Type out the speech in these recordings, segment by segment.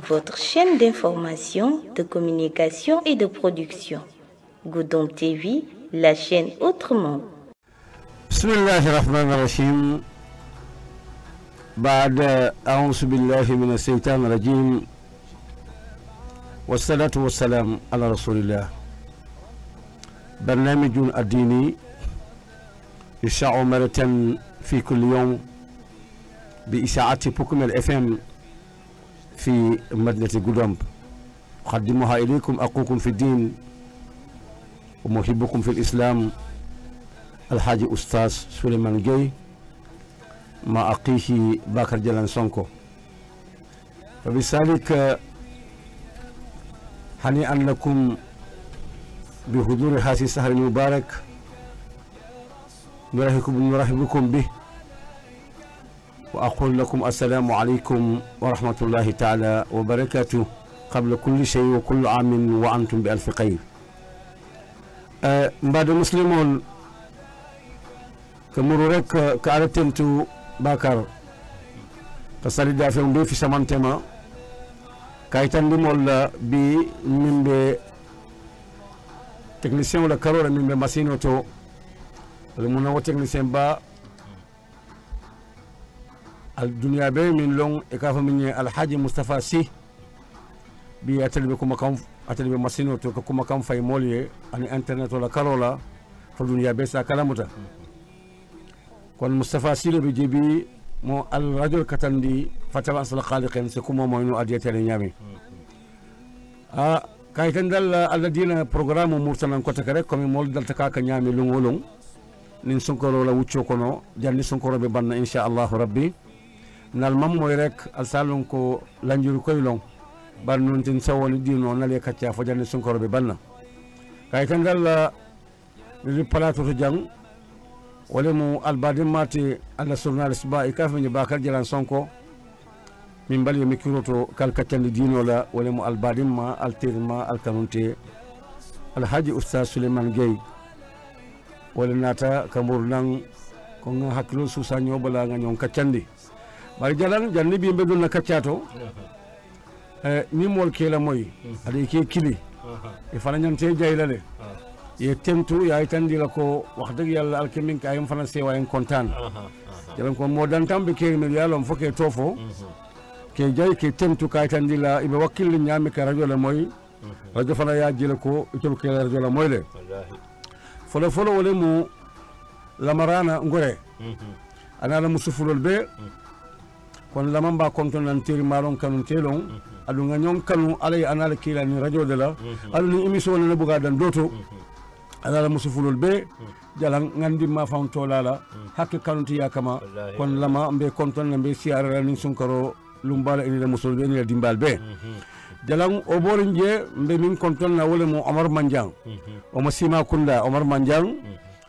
Votre chaîne d'information, de communication et de production. Goudomp TV, la chaîne autrement. Bismillahirrahmanirrahim. بعد أعوذ بالله من الشيطان الرجيم والصلاة والسلام على رسول الله. برنامج الديني يشاع مرة في كل يوم بإشاعة بوكم الFM في مدينة غودومب. أقدمها إليكم أخوكم في الدين ومحبكم في الإسلام الحاج أستاذ سليمان جاي مع أخيه بكر جلان سونكو. فبذلك هنيئا لكم بحضور هذه الشهر المبارك، نرحب بكم به وأقول لكم السلام عليكم ورحمة الله تعالى وبركاته قبل كل شيء، وكل عام وأنتم بألف خير. بعد مسلمون كمرورك كارتنتو bakar kasali da fen be fi samantema kaytan limol bi mimbe technicien wala karola mimbe machine to le mun wo technicien ba al dunya be min long e ka faminye al haji mustafa si bi atalbe kuma kam atalbe machine to kuma kam fay molye ani internet wala karola fa dunya be sa kalamuta kon Mustafa Sile bi jibi mo al radio katandi fataba asal khaliqin se kuma mo no adiyete nyami kay tan dal alladina programme murtanan ko takare comme mol dal taka nyami lungolung nin sonkoro la wuccio kono janni sonkoro be banna insha Allah rabbi nal mam moy rek al salon ko lanjuru koy long bar non tin sawoni dino nale kaccia fo janni sonkoro be banna kay tan dal li palato to jang ولمو البادين ماتي على سورنال سبا يكافني باكر جلان سونكو من بالي ميكروتو كالكتان دين ولمو البادين ما التيرما الكانونتي الحاج أستاذ سليمان جاي ولناتا كامورنان كون حكلو سوسانيو بلا نيون كاتاندي بار جلان جاني بيمبدو نكاتياتو ني مول كيلا موي ادي كي كيلي يفانانتي جاي لا ye tentu ya itandi lako wax deug yalla alkemin ka yam fana sewa en kontan jalan ko modan tambe ke mi yalom foke tofo ke jay ke tentu ka itandi la ibe wakil nyami ka radio la moy radio fana ya jile ko itul ke radio la moy le folo folo wole mu lamarana ngore ana la musufulol be kon lamamba konton nan tiri maron kanun telon adu nga nyon kanu alay anala kila ni radio de la adu ni emission na buga dan doto ala musufulul be jalan ngandi ma fam tolala hakke kanunti yakama kon lama mbe konton mbe siara ni sunkaro lumbala ina musul be ni dimbal be jalan o borinje mbe min konton na wole mo Omar Manjang o mo sima kunda Omar Manjang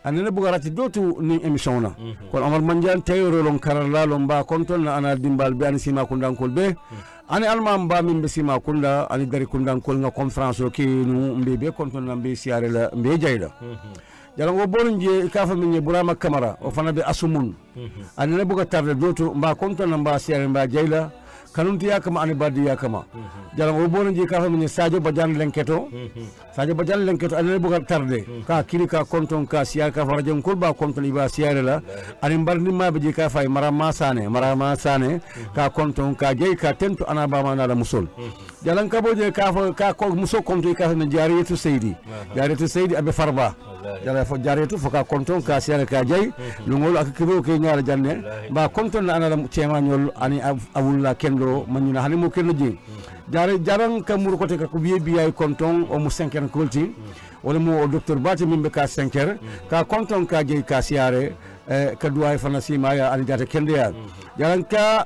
anene bugarati dotu ni emission na kon Omar Manjang tayoro lon karala lon ba konton na ana dimbal be an sima kunda kol be ani almam ba min be sima kunda ani dari kunda kol nga conférence o ki nu mbe be konton na mbe siare la mbe jayda jalan go borinje ka fa min Burama Camara o fana be asumun anene buga tarde dotu mba konton na mba siare mba jayla kanunti yakama ani badi yakama jalan go borinje ka fa min Sadio Badiane lenketo Sadio Badiane lenketo anene buga tarde ka kiri ka konton ka siare ka fa radio kol ba konton iba siare la ani mbarni ma be ka fa Marama Sane ka konton ka jey ka tento ana ba mana la musul jalan ka boje ka fa ka ko muso konton ka fa min Jariyatu Seydi abe farba jala fo Jariyatu fo ka konton ka siare ka jey lungol ak kibo ke nyaala janne ba konton ana la cema nyol ani awulla kendo manina hani mo kendo ji jaran kamur ko te ka ko biye konton o mu 5 kolti wala mo docteur Bati mimbe ka 5 ka konton ka jey ka siare ka duway fana simaya ali jata kende ya jaran ka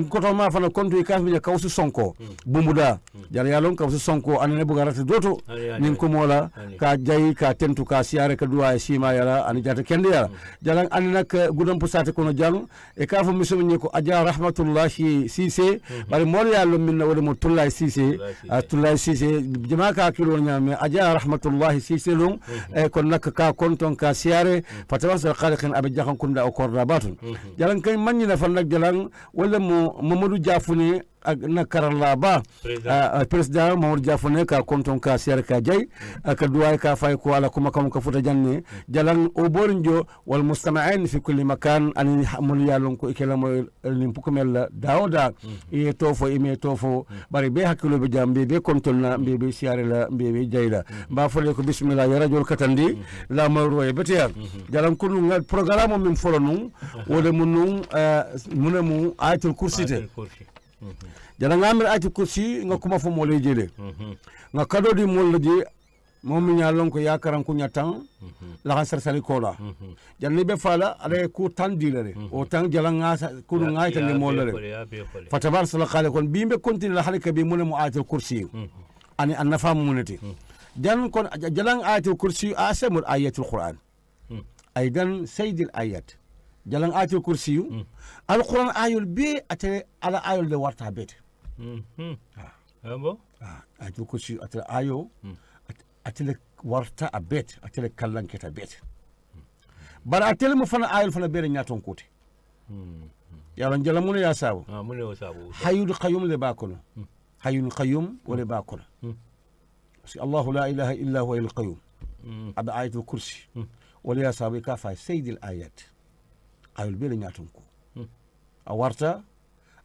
koto ma fana kontu ka mi ka usu sonko bumuda jara yalon ka usu sonko anene bugarata doto nin ko mola ka jayi ka tentu ka siare ka duwa sima yara ani jata kende yara jalan anena ka gudam pusate kono jang e ka fa miso ni ko aja rahmatullahi sise bari mol yallo minna wala mo tullahi sise tullahi sise jama ka kilo nyame aja rahmatullahi sise lum e kon nak ka konton ka siare fatawasal khaliqin abi jahan kunda o korda batun jalan kay manni na fan nak jalan wala mo Mamadou Diafouné na karalla ba président Mamadou Diafone ka konton ka siyar ka jay ka duway ka fay ko ala kuma kam ka futa janne jalan o borinjo wal mustama'in fi kulli makan an hamul yalon ko ikela mo lim pukumel dawda e tofo ime tofo bari be hakilo be jambe be kontonna be siyare la be jayla ba fole ko bismillah ya rajul katandi la mawro e betiya jalan kunu ngal programme min folonu wala munu munamu ayatul kursite jala ngamir ayatul kursi nga kuma fo mo lay jele nga kado di mo laje momi nyalon ko yakaran ko nyatan la kan sarsali kola jalni be fala ale ku tan dilere o tan jala nga kunu nga tan mo lere fatabar sala khale kon bimbe continue la halika bi munamu ayatul kursi ani an nafam munati jan kon jalan ayatul kursi asamul ayatul qur'an aidan sayyid al ayat jalan ayatul kursi alquran ayul be ate ala ayul de warta bet abo ayatul kursi ate ayo ate warta a bet ate kallan keta bet bar ate mo fana ayul fana bere nyaton kote yaron jalan mun ya sabu mun ya sabu hayyul qayyum le bakono hayyul qayyum wala bakono Allah la ilaha illa huwa al qayyum aba ayatul kursi wala ya sabu ka fa sayyid al ayat ayul bele ñaton ko a warta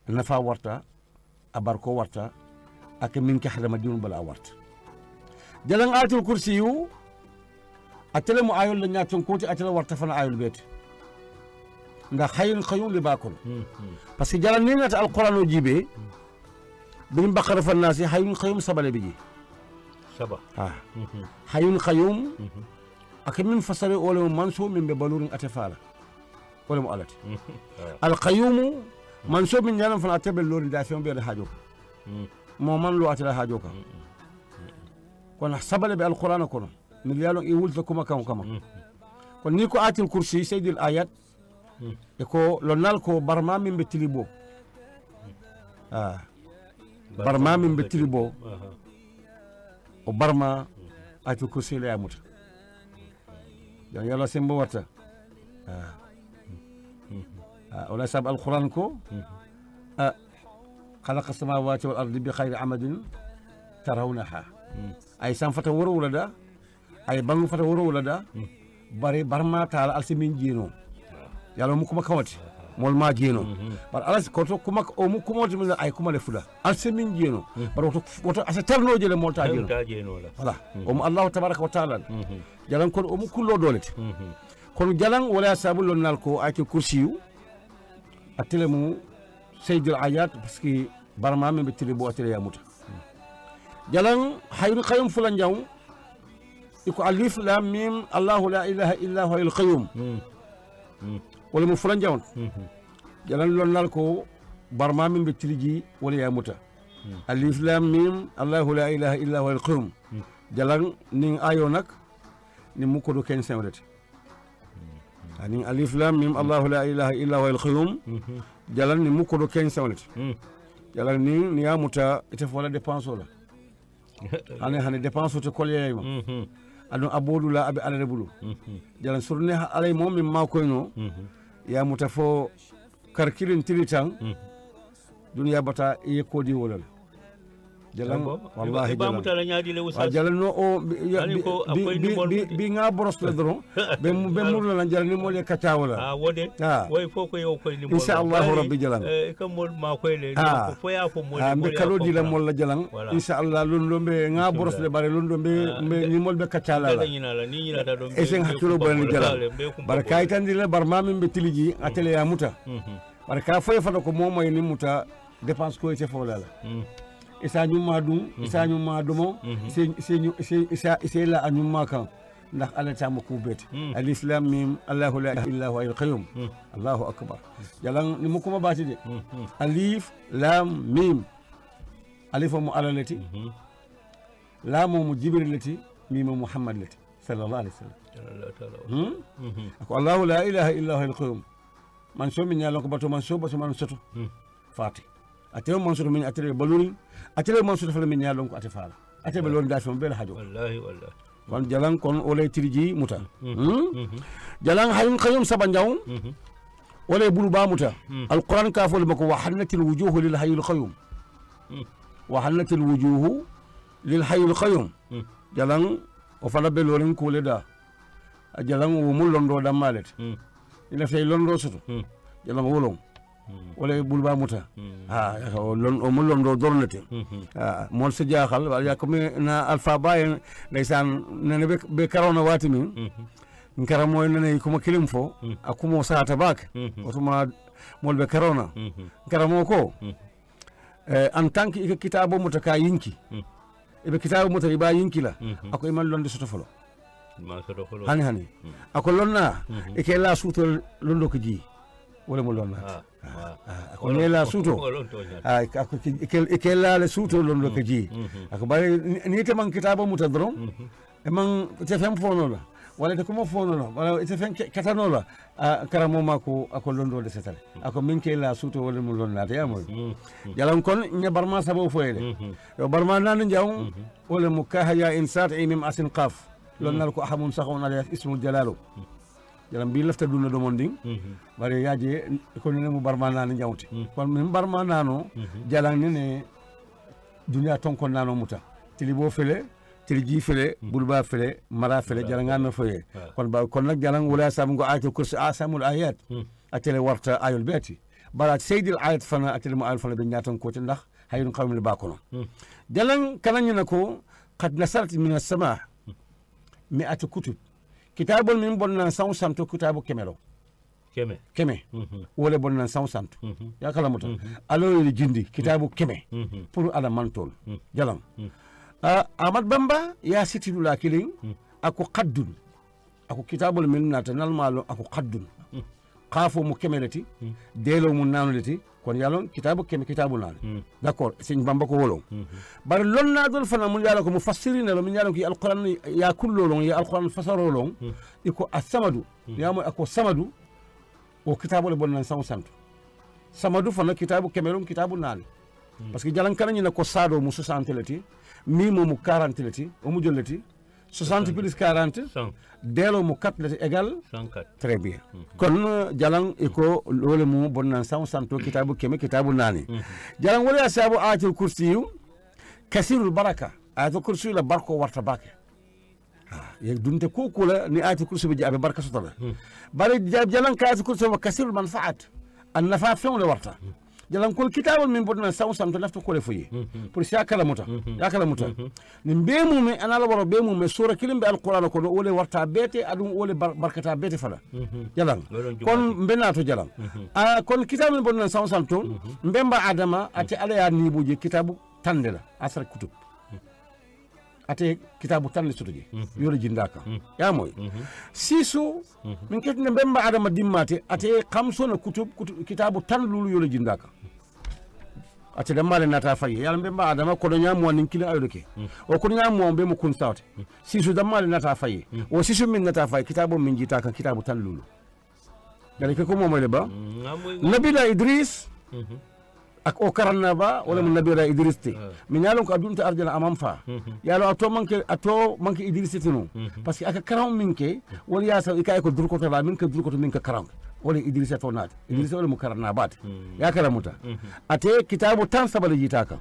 nafa warta a barko warta ak min ka hadama dinul bala warta jalan ayatul kursi yu atele mu ayul la ñaton ko ti atele warta fana ayul bet ndax hayyul qayyum li bakul parce que jalan ni ngata alquran o jibe bin baqara fa nasi hayyul qayyum sabale bi ji saba hayyul qayyum ak min fasare wala manso min be balurin atefala wala mu alati alqayyum mansub min yalan fana tabel lori da fion be hajo mo man lo atala hajo ka kon sabale be alquran kono min yalon e wulta kuma kan kama kon ni ko atil kursi sayyidil ayat e ko lonal ko barma min be tilibo barma min be tilibo o barma atil kursi la yamuta dan yalla sembo wata ولا سبب القرآن كو خلق السماوات والأرض بخير عمد ترونها أي سام فتورو ولا أي بانو فتورو ولا بري برما تعالى ألسمين جينو يالو مكما كوتي مول ما جينو بار ألس كوتو كما أو مكما من أي كما لفلا ألسمين جينو بار وتو أسترنو جل مول تاجينو ولا الله تبارك وتعالى جلان كون أم كله دولت كون جلان ولا سبب لنالكو أي كرسيو atelemu sayyidul ayat parce que barma me betiri bo atele yamuta jalan hayrul qayyum fulan jaw iko alif lam mim allah la ilaha illa huwa al qayyum wala mu fulan jaw jalan lon nal ko barma me betiri ji wala yamuta alif lam mim allah la ilaha illa huwa al qayyum jalan ning ayo nak ni mu ko do ken sewrete ani alif lam mim allah la ilaha illa huwa al qayyum jalan ni muko do ken sawlet jalan ni yamuta ite fola dépense la ane hane dépense to kolye ma adon abodu la abi alade bulu jalan surne alay mom min ma koyno yamuta fo karkilin tilitan dunya bata e kodi wolal jalan wallahi jalan no o bi nga boros la dron be mur la jalan ni mo le kacha wala wode way foko yow ko ni mo insha Allah rabbi jalan kam mo ma koy le fo ya fo mo be kalo di la mo la jalan insha Allah lundo be nga boros le bare lundo be ni mo be kacha la ni la da do esen hakilo bo ni jalan barkay tan di la bar mamim be tiliji atele ya muta barka fo fa ko mo moy ni muta dépense ko ite fo la isa nyuma dum isa nyuma dumo se la anyuma kan ndax ala tam ko bet alif lam mim allah la ilaha illa huwa al qayyum allahu akbar jalan ni mu kuma bati de alif lam mim alif mu alalati lam mu jibril lati mim muhammad lati sallallahu alaihi wasallam ko allah la ilaha illa huwa al qayyum man so min yalla ko bato man so bato man soto fati atele mansour min atele baluri atele mansour fala min yalon ko atefala atele baluri da fam bel hajo wallahi kon jalan kon olay tiriji muta jalan hayun qayyum sabanjaw wala bulu ba muta alquran ka fol mako wa hanatil wujuh lil hayyul qayyum وحنت الوجوه للحي القيوم جلان وفلا بلورين كولدا جلان ومول لوندو دمالت إلا في لوندو سوتو جلان ولون ولا بولبا موتا ومول لوندو دورنتي مول سجاخال ياكم نا الفا باي ليسان نني بكارونا واتمين nkara moy nane kuma kilim fo akumo sata bak otuma molbe corona nkara moko en tant que kitabo mutaka yinki ibe kitabo mutaka ba yinki la ako imal londe soto folo ma soto folo hani ako lonna e ke la suto londo ko ji wala mo lonna ako ne la suto ako ke la le suto londo ko ji ako bari ni te man kitabo mutadrom e man te fem fono la wala de kuma fono wala ite fen katano la karamo mako ako londo de setale ako minke la suto wala mo lonna te amol jalan kon nya barma sabo foyede yo barma nan jaw wala mukahaya insat imim asin qaf lonnal ko ahamun sakhon ala ismul jalalu jalan bi lafta duna do monding bari yaje ko ne mo barma nan jawti kon min barma nano jalan ne dunya ton kon nano muta tilibo fele ترجي فله بلبا فله مرا فله جلنا فيه كون نك جلنا ولا سامو آية كرسي آسام الآيات أتلي ورطة آية البيتي برات سيد الآيات فنا أتلي مؤلف فنا بنياتهم كوتن دخ هاي نقوم الباكونا جلنا كنا ينكو قد نزلت من السماء 100 كتب كتاب من بنا سام سامتو كتاب كملو كمه ولا بنا سام سامتو يا كلامته ألو الجندي كتاب كمه pour على مانتول جلنا Ahmad Bamba ya sitidu la killing ako qaddun ako kitabul minnata nalmalo ako qaddun qafo mu kemelati delo mu nanulati kon yalon kitabu kitabu nan d'accord seigne Bamba ko wolon bar lonna dol fana mun yalo ko mufassirin lo min yalo ki alquran ya kullo lon ya alquran fasaro lon iko as-samadu yamo ako samadu o kitabul bonnan santu samadu fana kitabu kemelum kitabu nan parce que jalan kanani na ko sado mu 60 lati mi mo mu 40 lati o mu jolati 60 plus 40 delo mu 4 lati égal 104 très bien kon jalan iko lole mu bonnan 100 kitabu keme kitabu nani jalan wala sabu ayatul kursi kasirul baraka ayatul kursi la barko warta bake ye dunte ko kula ni ayatul kursi bi jabe barka sotala bari jalan ka ayatul kursi wa kasirul manfaat an nafa fi wala warta jalan kol kitabul min bodna sawsam to lafto kole foyi pour si akala muta ni bemu me anala woro bemu me sura kilimbe alquran ko wole warta bete adum wole barkata bete fala jalan kon mbenato jalan kon kitabul min bodna sawsam to mbemba adama ati ala ya ni buji kitabu tandela asar kutub ate kitabu tan sutuji yoro jindaka ya moy sisu min ketne bemba adama dimmate ate kamsona kutub kitabu tan lulu yoro jindaka ate damale nata fayi yalla bemba adama ko do nyamo nin kila ayoke o ko nyamo be mu kun sawte sisu damale nata fayi o sisu min nata fayi kitabu min jitaka kitabu tan lulu dal ke ko momole ba nabila idris ak o karanna ba wala mun nabira idristi min yalon ko adunta arjana amam fa yalo ato manke idristi tinu parce que aka karam minke wala ya sa ikay ko durkoto la minke durkoto minke karam wala idrista to nat idrista wala mu karanna bat ya karamuta ate kitabu tan sabala jitaka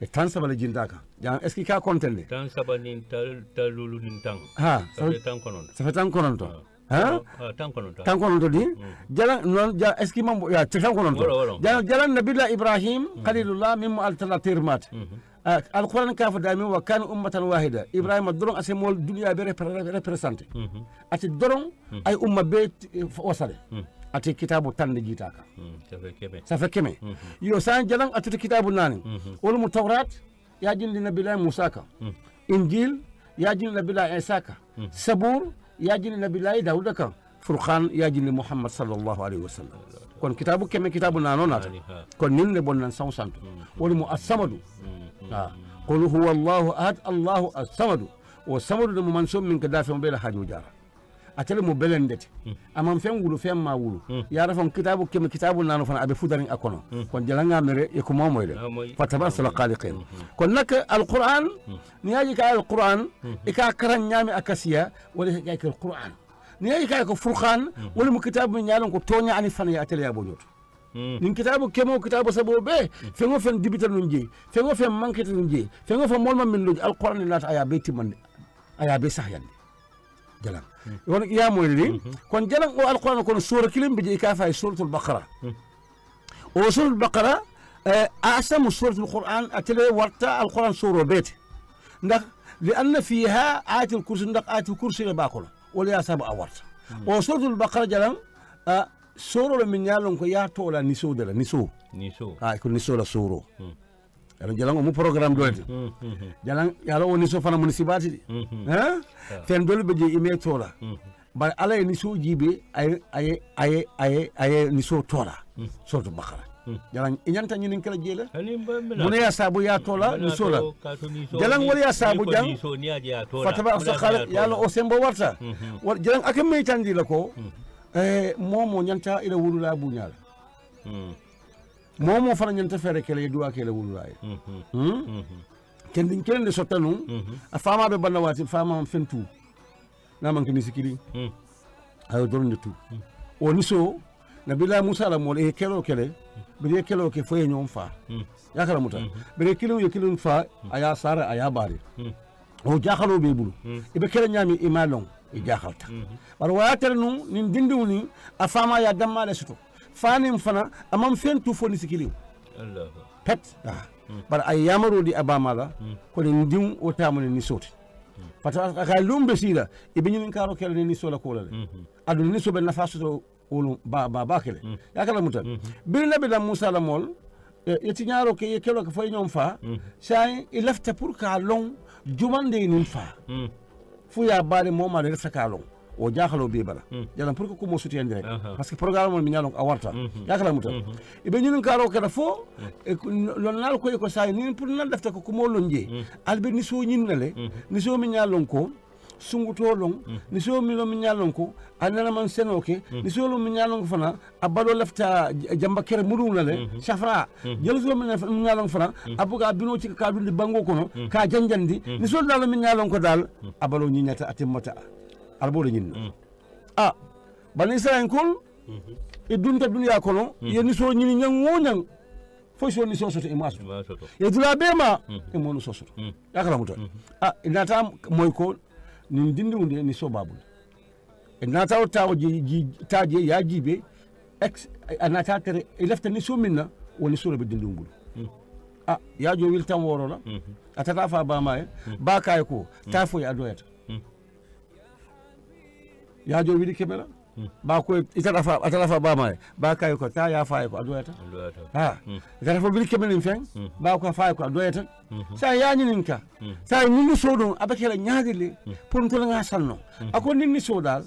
e tan sabala jindaka jan est ce ka kontende tan sabani talulu nin tan ha ça fait tan konon to ha tankonon to di jala non ja eski mambo ya tankonon to jala nabiyullah ibrahim khalilullah mimma altalatirmat alquran ka fa dami wa kan ummatan wahida ibrahim doron asemol dunya be representer ati doron ay umma be wasale ati kitabu tan jitaka ça fait keme yo san jalan ati kitabu nani wal mutawrat ya jindi nabiyullah musa ka injil ya jindi nabiyullah isa ka sabur ياجي النبي الله داود كان فرقان ياجي محمد صلى الله عليه وسلم كون كتابو كم كتاب نانونا كون نين بونن سان سانت ولم الصمد قل هو الله احد الله الصمد والصمد منسوب من كدافع بلا حاجه جار اتل مو بلندت امام فين ولو فين ما ولو يا رفون كتابو كم كتاب نانو فانا ابي فودرين اكونو كون جلانغا ميري يكو مومويد فتبارك الخالقين كون نك القران نياجي كاي القران اكا كران نيامي اكاسيا ولا كاي القران نياجي كاي فرقان ولا مو كتاب من يالون كو توني اني فان يا اتل يا بوجوت nin kitabu kemo kitabu sabo be fengo fen dibital nun je fengo fen mankete nun je fengo fen molma min loji alquran nata aya be timande aya be sahyande jalan won ya moyli kon jalan o alquran kon sura kilim be je ka fay suratul baqara o suratul baqara أسمى سورة القرآن أتلي ورتا القرآن سورة بيت ndax لأن فيها آية الكرسي ndax آية الكرسي لباكل ولا يساب أورت وسورة البقرة جلان سورة من يالون كيا تولا نسو دلا نسو يكون نسو لا سورة يعني جلان مو برنامج دولت جلان يالو نسو فنا مناسبات ها فين دول بيجي إيميل تولا بل على نسو جيبي أي نسو تولا سورة البقرة jalan inyanta nyinin kala jela mune ya sabu ya tola ni sola jalan wala ya sabu jang fataba sakhala yalla o sembo warta jalan akam tandi lako momo nyanta ila wulula bunyala momo fana nyanta fere kala duwa kala wulula kendin kende sotanu afama be banna wati fama fentu na man kini sikiri ayo dornde tu o niso nabila musa la mole kelo kele bire kelo ke foye nyom fa yakala muta bire kilo ye kilo fa aya sara aya bari o jaxalo be bulu ibe kele nyami imalon e jaxalta bar wayatere nu nin dindiwni a fama ya damma le suto fanim fana amam fentu foni sikiliw allah pet bar ay yamaro di abamala ko ni dim o tamone ni soti pata ka lumbe sila ibe nyin karo kele ni sola ko la adu ni so be nafaso wolu ba kele yakala mutan bir nabi da musa la mol yeti ñaaro ke ye kelo ko fay ñom fa say il lafta pour ka long jumande nin fa fu ya baade moma de sa ka long o jaxalo be bala yalan pour ko mo soutien direct parce que programme mon mi ñalon a warta yakala mutan e be ñun karo ke da fo lon nal ko say ni pour na lafta ko mo lonje albe ni so ñinnale ni so mi ñalon ko sunguto long ni so mi lo mi nyalon ko anana man senoke ni so lo mi nyalon ko fana abalo lafta jamba kere mudum la le safra jelo so mi nyalon fana abuga bino ci ka dundi bango kono ka janjandi ni so dal mi nyalon ko dal abalo ni nyata atimata albo de nyin bani sa en kol e dunta dunya kono ye ni so nyini nyango nyang fo so ni so soto e maso ye dula bema e monu so soto yakala muto inata moy ko nin dindiwunde ni sobabul e nata o tawo taje ya jibe ex anata tere e lefta ni sominna woni sura be dindiwul ya jo wil tam woro la atata fa ba maye ba kay ko ta fo ya doyata ya jo wili kemela ba ko itata fa ba maye ba kay ko ta ya fa ko adoyata itata fo wili kemela fen ba ko fa ko adoyata sa ya nyininka sa nini sodon abakela nyaagile pour to nga sanno ako nini sodal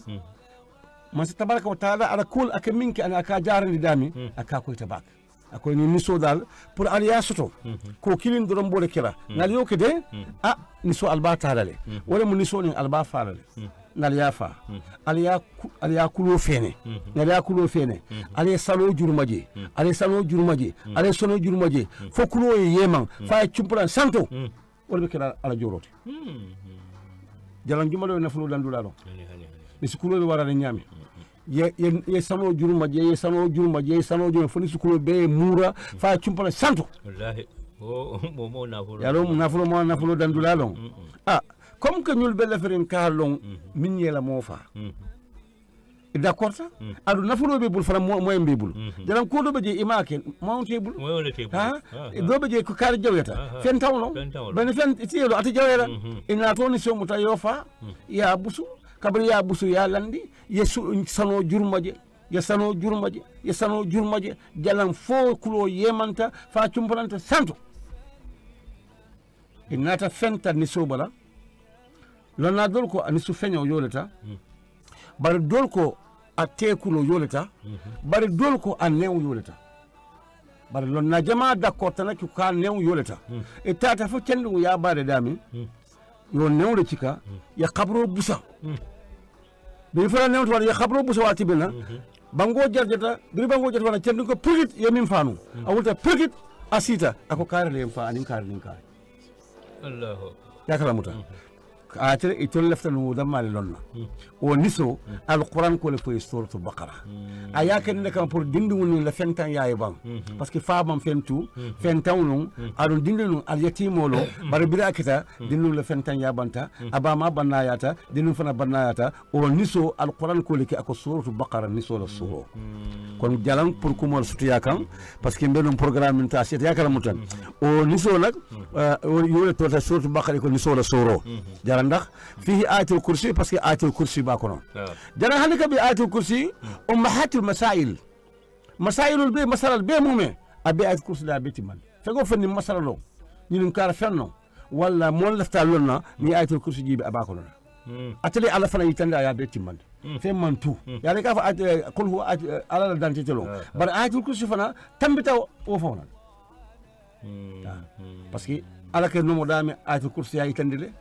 man tabaraka wa taala ala kul akaminki ana aka jarani dami aka ko tabak ako nini sodal pour aliya soto ko kilin do mbole kira ngal yoke de ni so alba talale wala mun ni so ni alba falale ngal yafa aliya kulo fene ngal ya kulo fene aliya salo jurmaje aliya salo jurmaje aliya sono jurmaje fo kulo yeman fa chumplan santo wala kira ala jorote jalan jumalo na fulo dandulalo ni sukulo wara na nyami ye sano jurmaje ye sano jurmaje ye sano jurmaje fo ni sukulo be mura fa chumplan santo wallahi mo na fulo yalo na fulo dandulalo comme que ñul bella ferin kalon min yela mofa d'accord ça adu nafulo be bul fara moy mbebul jalan ko do beje imake mountable do beje ko kar jaweta fen tawlo ben fen tielo ati jawera ina to ni so muta yofa ya busu kabri ya busu ya landi yesu sano jurmaje ya sano jurmaje jalan fo kulo yemanta fa cumpalanta santo inata fenta ni sobala lonna dol ko ani su feño yoleta bar dol ko a tekulo yoleta bar dol ko a new yoleta bar lonna jama d'accord tanaki ka new yoleta e tata fo cendu ya bare dami yo new de cika ya kabro busa bi fara new to ya kabro busa wati bena bango jarjata bi bango jarjata wana cendu ko pigit yemin fanu awulta pigit asita ako kare le fa anin kare Allah ya kala muta atele itol leftan wo damale lonna o niso alquran ko le fo suratul baqara aya ken ne kam pour dindi woni la fentan yaay bam parce que fa bam fentu fentawnu adon dindi nu al yatimolo bar bira kita dindi la fentan yabanta abama banayata dindi fana banayata o niso alquran ko le ki ako suratul baqara niso la suro kon jalan pour ko mo sutu yakam parce que mbelum programme ta set yakala mutan o niso nak o yole to ta suratul baqara ko niso la suro jalan ndax fihi ayatul kursi parce que ayatul kursi ba ko non jalan halika bi ayatul kursi ummahatul masail masailul be masalal be mume abi ayatul kursi da beti man fego fanni masalalo ni kar fenno wala mon lafta lonna ni ayatul kursi jibi abako non atali ala fana yitanda ya beti man fe man tu ya le ka fa qul huwa ala dante telo bar ayatul kursi fana tambita o fona parce que ala ke nomo dami ayatul kursi ya itandile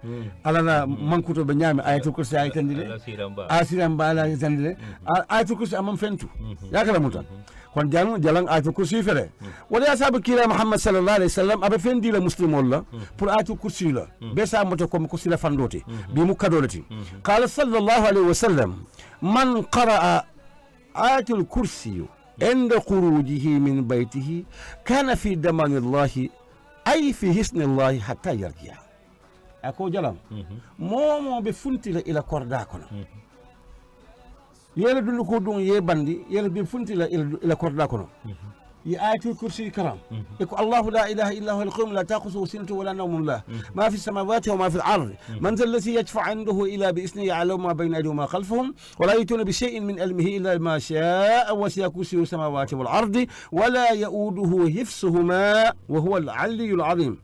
ala na mankuto be nyami ayatul kursi ya itandile asiram bala itandile ayatul kursi amam fentu yakala mutan kon jalan ayatul kursi fere wala ya sabu kila muhammad sallallahu alaihi wasallam abe fendi la muslim wala pour ayatul kursi la be sa moto ko ko sila fandote bi mu kadolati qala sallallahu alaihi wasallam man qara ayatul kursi عند خروجه من بيته كان في دمان الله أي في حسن الله حتى يرجع أكو جلام مومو بفنتي إلى كورداكونا يلا دون كودون يباندي يلا بفنتي إلى كورداكونا آية الكرسي كرام يقول الله لا إله إلا هو القيوم لا تأخذه سنة ولا نوم له ما في السماوات وما في الأرض من ذا الذي يشفع عنده إلا بإذنه يعلم ما بين أيديهم وما خلفهم ولا يأتون بشيء من علمه إلا ما شاء وسع كرسيه السماوات والأرض ولا يؤوده حفظهما وهو العلي العظيم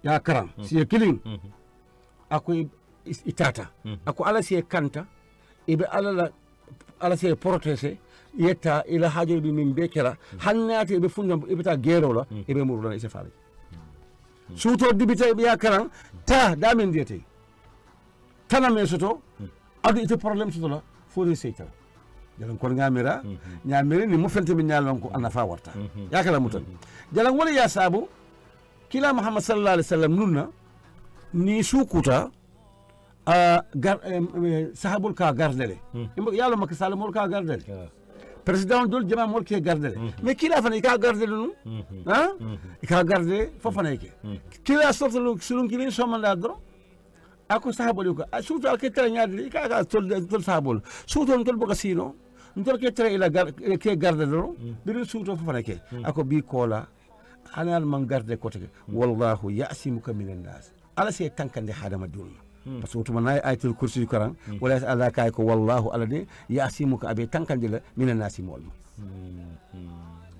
يا كرام سيكلين أكو إتاتا أكو على سيكانتا إبي على سي بروتيسي yetta ila hajo bi min bekera hannati be funna ibita gerola ibe muruna ise faale suto dibita ya karan ta damin diete tana me soto adu ite problème soto la fodi seyta jalan kon ngamira nyamiri ni mu fente bi nyalon ko ana fa warta ya kala mutan jalan wala ya sabu kila muhammad sallallahu alaihi wasallam nunna ni sukuta sahabul ka gardele yalo makka salamul ka gardele président dol jama mol ke gardele mais kila fana ka gardele nu ka gardele fo fana ke kila sorto sulun kili somanda dro ako sahabol ko surtout al ke tere nyaade ka tol sahabol surtout tol boka sino ndol ke tere ila ke gardele dro bir surtout fo fana ke ako bi kola hanal man garde ko te wallahu ya'simuka minan nas ala se tankande hadama dunna parce que tuma ayatul kursi karan wala ala kay ko wallahu alade yasimuka abe tankandila minan nasi mol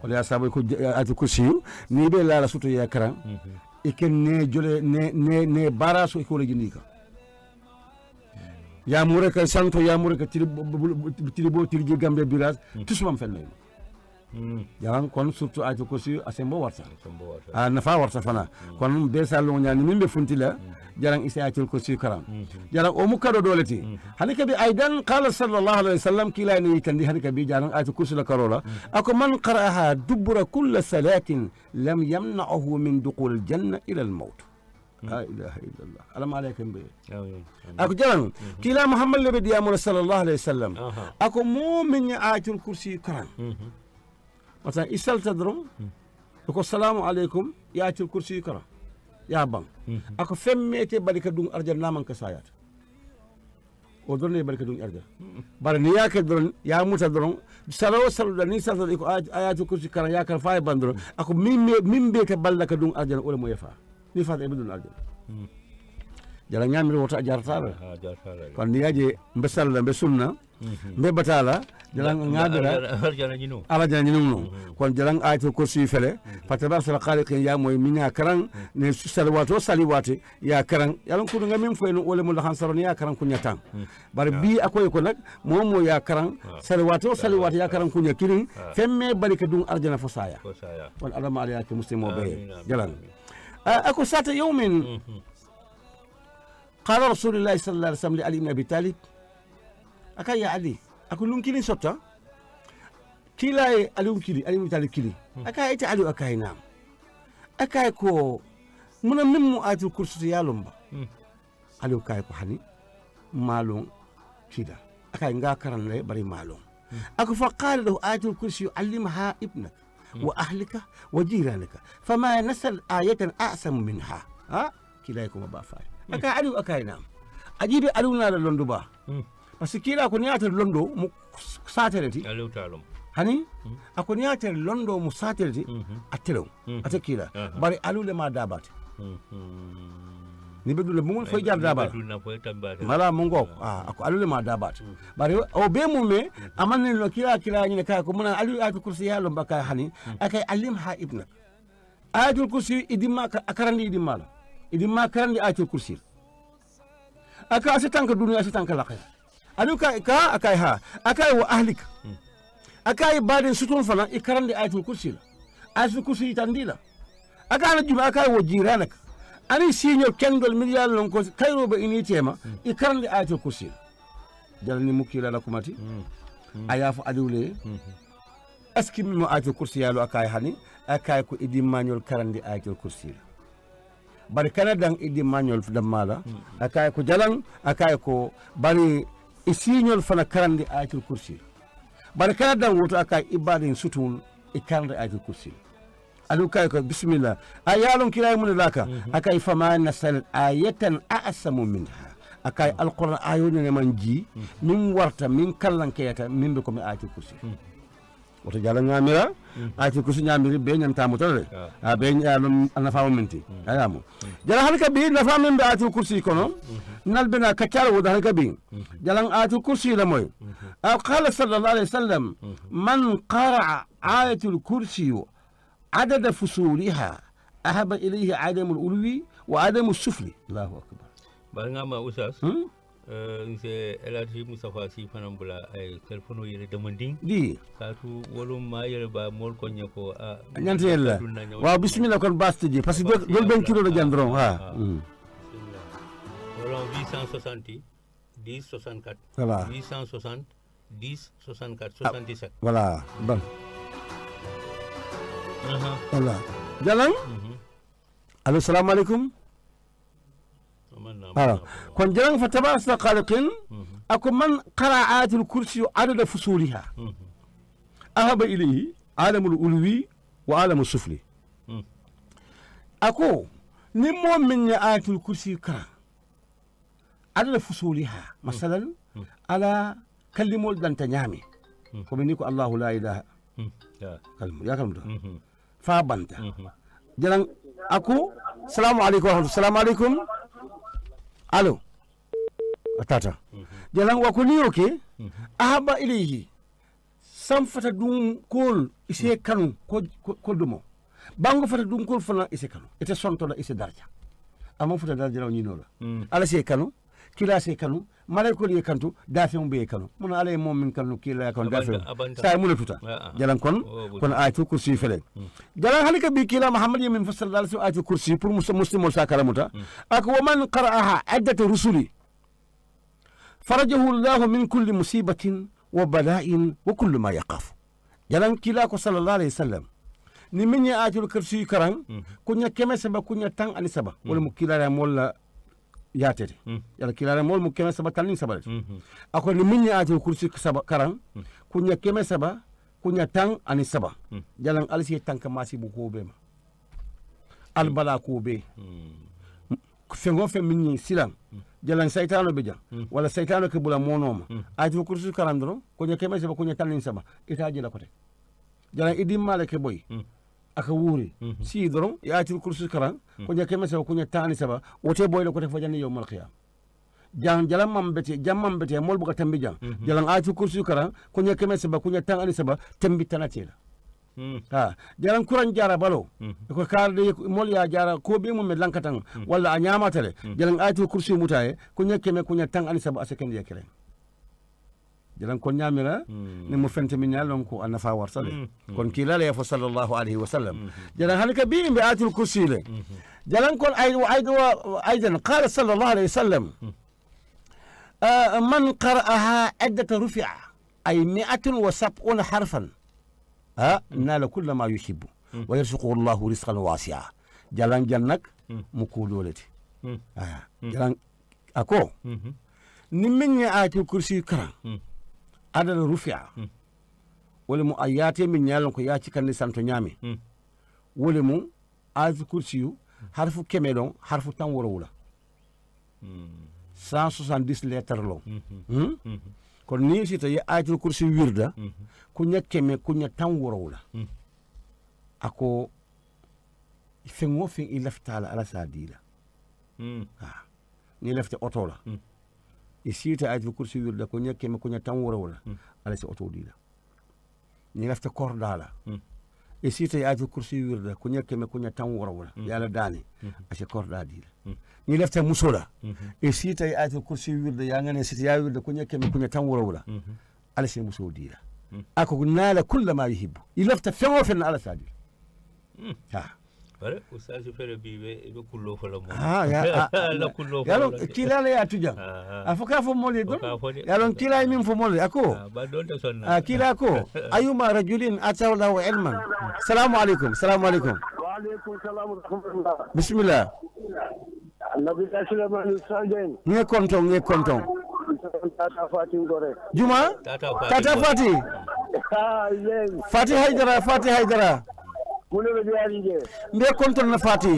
wala sabu ko ayatul kursi ni be la suto ya karan iken ne jole ne baraso ko le jindika ya mureka santo ya mureka tilibo tilji gambe bilage tusmam fenno yaran kon surtout ayatul kursi asembo warta nafa warta fana kon be sallo nyani mimbe funtila jaran isayatul kursi karam jaran o mukado doleti hanika bi aidan qala sallallahu alaihi wasallam kila ni tandi hanika bi jaran ayatul kursi la karola ako man qara'aha dubura kull salatin lam yamna'uhu min dukhul janna ila al maut la ilaha illallah alam alaykum bi ako jaran kila muhammad nabi diamul sallallahu alaihi wasallam ako mu'min ayatul kursi karam مثلا إسال تدرم يقول السلام عليكم يا أتي الكرسي كرا يا بان أكو فميتي بالك دون أرجل نامن كسايات ودرني بالك دون أرجل برنيا كدرن يا موت درن سلو سلو دني سلو يقول آيات الكرسي كرا يا كرفاي بندرن أكو مين بيك بالك دون أرجل ولا ما يفعل نفعل بدون أرجل jalan nyamir wota jartara kon ni aje mbesal mbesumna mbe batala jalan ngadara ala jalan nyinu kon jalan ayatul kursi fele fataba sala khaliqin ya moy minya karan ne salwato saliwati ya karan yalan ko ngam fo wala mo la hansaron ya karan kunya tan bar bi akoy ko nak momo ya karan salwato saliwati ya karan kunya kirin femme barika dum arjana fosaya kon alama alayka muslimo be jalan ako sata yawmin قال رسول الله صلى الله عليه وسلم لعلي بن ابي طالب اكا يا علي اكو لونكيلي سوتا كيلا علي بن طالب كيلي اكا ايت علي اكا نام اكا كو من ميمو اتو كرسي يا لومبا aliu kay ko hani malum kida akay nga karan lay bari malum ako fa qala lahu ayatul kursi allimha ibnak wa ahlika wa jiranaka fama nasal ayatan a'sam minha ha kila ko ba fa akay aliu akay nam ajibi aliu na londo ba parce que kila ko niata londo mu satereti aliu talum hani ako niata londo mu satereti atelo atakila bari aliu le ma dabate ni bedul mumul foy jar dabat mala mo ngok ako alule ma dabat bari o be mume amanne no kila ni ka ko muna alu ayatul kursi ya lo baka hani akay alimha ibnak ayatul kursi idima akarandi idima karandi ayatul kursi aka asitanka dunya asitanka laqya alu ka akay ha akay wa ahlik akay badin sutun fana ikarandi ayatul kursi ayatul kursi tandila akana juma akay wa jiranaka ani signor kendol milial non ko kayrobe ini tema e karande ayatul kursi jalni mukila la kumati ayafu adule aski mo ayatul kursi yalo akay hani akay ko idi manuel karande ayatul kursi bari kanadan idi manuel damala akay ko jalan akay ko bari e signor fana karande ayatul kursi bari kanadan woto akay ibadin sutun e karande ayatul kursi alu kay ko bismillah ayalon kilay mun laka akay fama nasal ayatan a'samu minha akay alquran ayone man ji min warta min kallanketa min be ko mi ayatul kursi woto jala ngamira ayatul kursi nyamiri be nyanta mutale be nyalon nafa minti ayamu jala halka bi nafa min be ayatul kursi kono nalbena kacal wo halka bi jala ayatul kursi la moy qala sallallahu alaihi wasallam man qara'a ayatul kursi عدد فصولها أحب إليه عدم الألوي وعدم السفلي الله أكبر بارنا ما أساس نسي الأرشي مصطفى سي فنبلا أي تلفونو يري دمندين دي ساتو ولوم ما يربا مول كونيا كو نانتي الله واو بسم الله كون باستجي parce que dol ben kilo de jandron ha ولوم 860 10 64 voilà 860 10 64 77 voilà bon voilà jalan allo salam alaikum kon jalan fa tabasa khaliqin ako man qara'at al-kursi adad fusuliha ahaba ilayhi alam al-ulwi wa alam al-sufli ako ni mo min ayat al-kursi kara adad fusuliha masalan ala kalimul dan tanyami ko ni ko allah la ilaha ya kalmu fa banta jalan aku assalamu alaikum assalamu alaikum allo atata jalan wa ko ni oke ahaba ilayhi sam fata dum kol ise kanu ko dumo bango fata dum kol fana ise kanu ite sonto la ise darja amma fata darja ni no la ala se kanu kila se kanu malaikol ye kantu dafem be kanu mun alay mom min kanu kila kanu dafem sa mun tuta jalan kon ayatul kursi fele jalan halika bi kila muhammad min fasal dal su ayatul kursi pour muslim sa kalamuta ak wa man qara'aha addat rusuli farajahu allah min kulli musibatin wa bala'in wa kullu ma yaqaf jalan kila ko sallallahu alaihi wasallam ni min ya ayatul kursi karan kunya keme saba kunya tang ani saba wala mu kila ya molla yatete yala kilare mol mu keme saba tanin saba ako ni minni ati kursi saba karan kunya keme saba kunya tang ani saba jalan alsi tanka masi bu ko be ma al bala ko be fengo fe minni silam jalan saytano be jang wala saytano ke bula monoma ati kursi karan dro kunya keme saba kunya tanin saba itaji la ko te jalan idim malake boy aka wuri si doron ya ati kursu karan ko nyake mesa ko nya tani saba wote boyle ko te fajani yawmal qiyam jang jalam mambete jamam bete mol bu ka tambi jang jalan ati kursu karan ko nyake mesa ba ko nya tani saba tambi tanatela ha jalan kuran jara balo ko karde mol ya jara ko be mum lankatan walla a nyamatale jalan ati kursu mutaye ko nyake me ko nya tani saba aseken yakere jalan kon nyamira ni mo fente min yalon ko anafa warsale kon kila la fa sallallahu alaihi wasallam jalan halka bi bi atul kursi le jalan kon aidan qala sallallahu alaihi wasallam man qara'aha addat rufi'a ay 170 harfan nala kull ma yuhibbu wa yarzuquhu Allah rizqan wasi'a jalan jannak mu ko dolati jalan ako ni min ya ayatul kursi kara adala rufi'a wala mu ayate min yalon ko ya cikande santo nyame wala mu ayatul kursi yu harfu keme don harfu tan wala 170 lettres long kon ni sita ya ayatul kursi wirda kunya keme kunya tan wala ako fengo fen ilaftala ala sadila ni lafte auto la isita ayatul kursi wirda kunya keme kunya tan wala ala si auto dila ni lafte kordala isita ayatul kursi wirda kunya keme kunya tan wala yala dani asi korda dila ni lafte musola isita ayatul kursi wirda ya ngane sita ya wirda kunya keme kunya tan wala ala si muso dila ako nala kullama yuhibbu ilafte fengo fen ala sadila Bare ustaz fere bi be kullo fala mo la kullo fala kila la ya tuja afoka fo mole don yalon kila min fo mole ako ba don to sonna kila ko ayuma rajulin atawla wa ilman assalamu alaikum wa alaikum salam wa rahmatullah bismillah nabi Sulaiman Sangen nge konton tata fati ngore juma tata fati fati haydara mune be diarije mbe konton na fati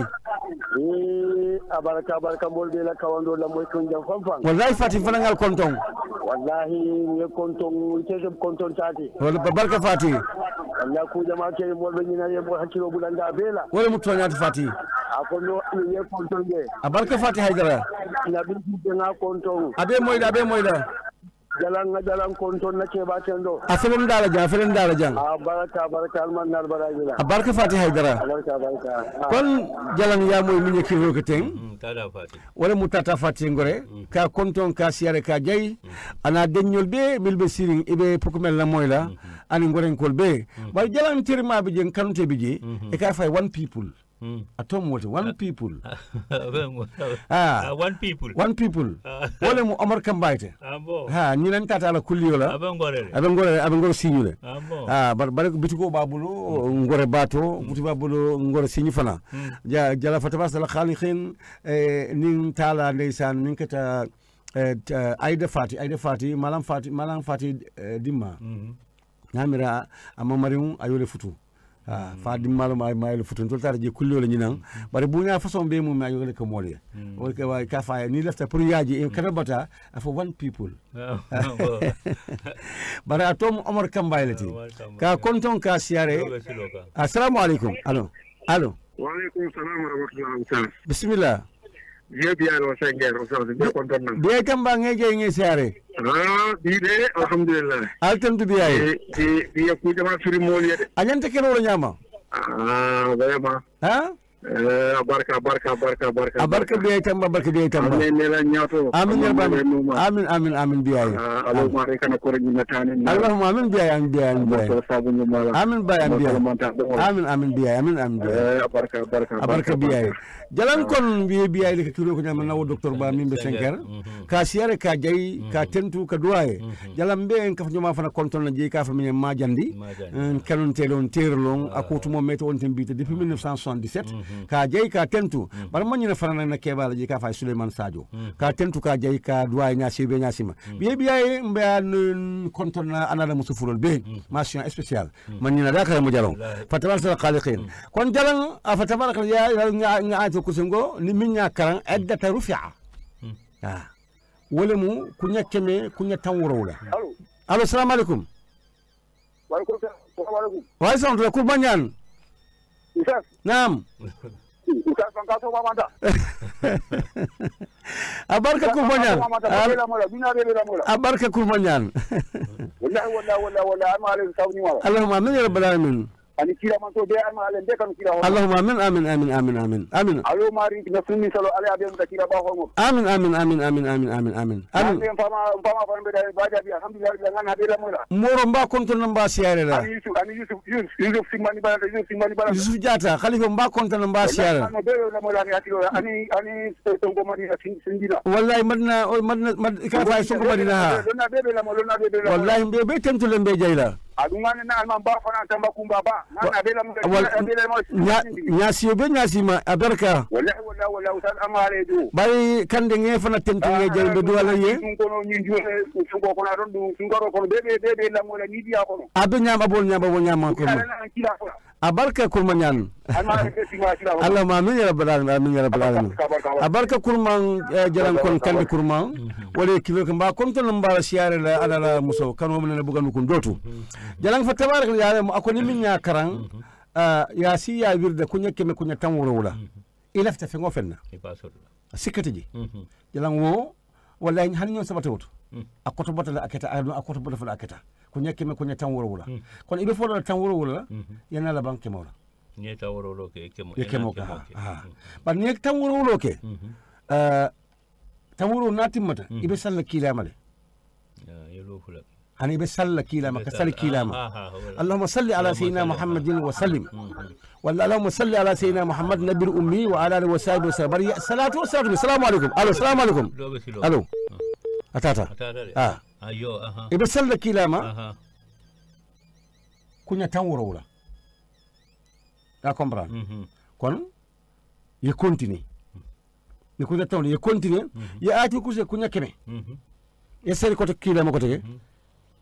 abaraka bolde la kawando la moy kon jam fanfan wallahi fati fanangal konton wallahi ne konton teje konton tati wala barka fati Allah ku jama ke molbe nyina yebo hakilo bulanda bela wala mutonyati fati akono ne konton ge abarka fati haydara na bin nga konton abe moyda jalan konton na ke ba tendo afilen dala jang baraka almanar barajila baraka fati haydara baraka kon jalan ya moy minye kiro ko ten tada fati wala mutata fati ngore ka konton ka siare ka jay ana denyol be milbe siring ibe pokumel la moy la ani ngoren kol be ba jalan tirma be jeng kanute be je e ka fay one people atom wote one people one people wala mu Omar Kambayte ni nan tata ala kulli wala abengore signule bar bitiko babulu ngore bato buti babulu ngore signi fana jala fatabas la khaliqin nin tala ndeysan nin kata Aida Fati malam Fati dimma namira amamarium ayole futu fadim malum ay mayel futun tol tar je kullo la ñinang bari buña façon be mum ayo ko mole o ke way ka fa ni lefta pour yaaji en kada bata for one people bari atom Omar Kambaye lati ka konton ka siare assalamu alaikum allo wa alaikum salam wa rahmatullahi bismillah je biya ro sengero so de konton nan be Kamba ngeje ngi siare bi de alhamdulillah altamdu biya bi ku jama suri moli de anyante kero nyama vraiment barka biya Kamba ne la ñaato amin biya alo ma re kana ko re ni tane allahumma amin biya amin biya amin biya barka biya jalan kon biya le kiro ko nyama nawo docteur ba min be 5 heures ka siare ka jay ka tentu ka duwaye jalam be en ka nyama fana konton na jey ka fa min ma jandi kanon telon terlon akutu mo meto on tembite depuis 1977 ka jey ka tentu bar mo nyina fana na kebala jey ka fa Souleymane Sadio ka tentu ka jey ka duwaye nya sibe nya sima biya mbe an konton na anala musufurol be mention spéciale man nyina dakara mo jalon fatabaraka khaliqin kon jalan fatabaraka ya nga ko sengo ni minya karan addata rufi'a wala mu kunya keme kunya tanwurawla allo assalamu alaikum wa alaikum salam wa alaikum ko banyan naam abarka ko banyan abarka ko banyan wallahi allahumma amin ya rabbal alamin ani kila man to be alma alen de kan kila ho allahumma amin ayo mari na sunni salo ale abe mu kila ba ho amin fama fa be da baja bi alhamdulillah ngan habe la mola moro mba konton mba siare la ani yusuf simani bala yusuf jata khalifa mba konton mba siare no be la mola ni atiro ani to ko mari sindina wallahi madna ka fa so ko madina ha lona be la mola wallahi be tentu lembe jayla adungane na alman ba fana tamba kumba ba na bela mu nyasi be nyasi ma abarka wala usan amare do bari kande nge fana tentenge jeybe do wala ye kono ni jole ko kono don du ngoro kono be la mo la ni dia kono abe nyama bol nyama ko abarka kurma nyan Allah ma min ya rabbal alamin abarka kurma jalan kon kande kurma wala kilo ko ba kon to mbara siare la ala muso kanu mun na bugan ko dotu jalan fa tabarak ya mo akoni min ya karan ya si ya wirde kunya keme kunya tan wuro ilafta fe ngofenna sikati ji jalan wo wala han nyon sabata wuto akoto botala aketa akoto botala aketa kunya keme kunya tan wuro kon ibe folo tan wuro yana la banke mawla ni tan wuro ke kemo ba ni tan wuro ke tan wuro natimata ibe salla kilamale yelo fula hani ibe salla kilama ka salla kilama allahumma salli ala sayyidina muhammadin wa sallim wala allahumma salli ala sayyidina muhammad nabiyul ummi wa ala alihi wa sahbihi wasallam salatu wassalamu assalamu alaikum assalamu alaikum allo atata ayo ibe salla kilama kunya tan wuro da comprendre kon ye continue ni kunya tan ye continue ya ati kuse kunya keme ye seri kote kilama kote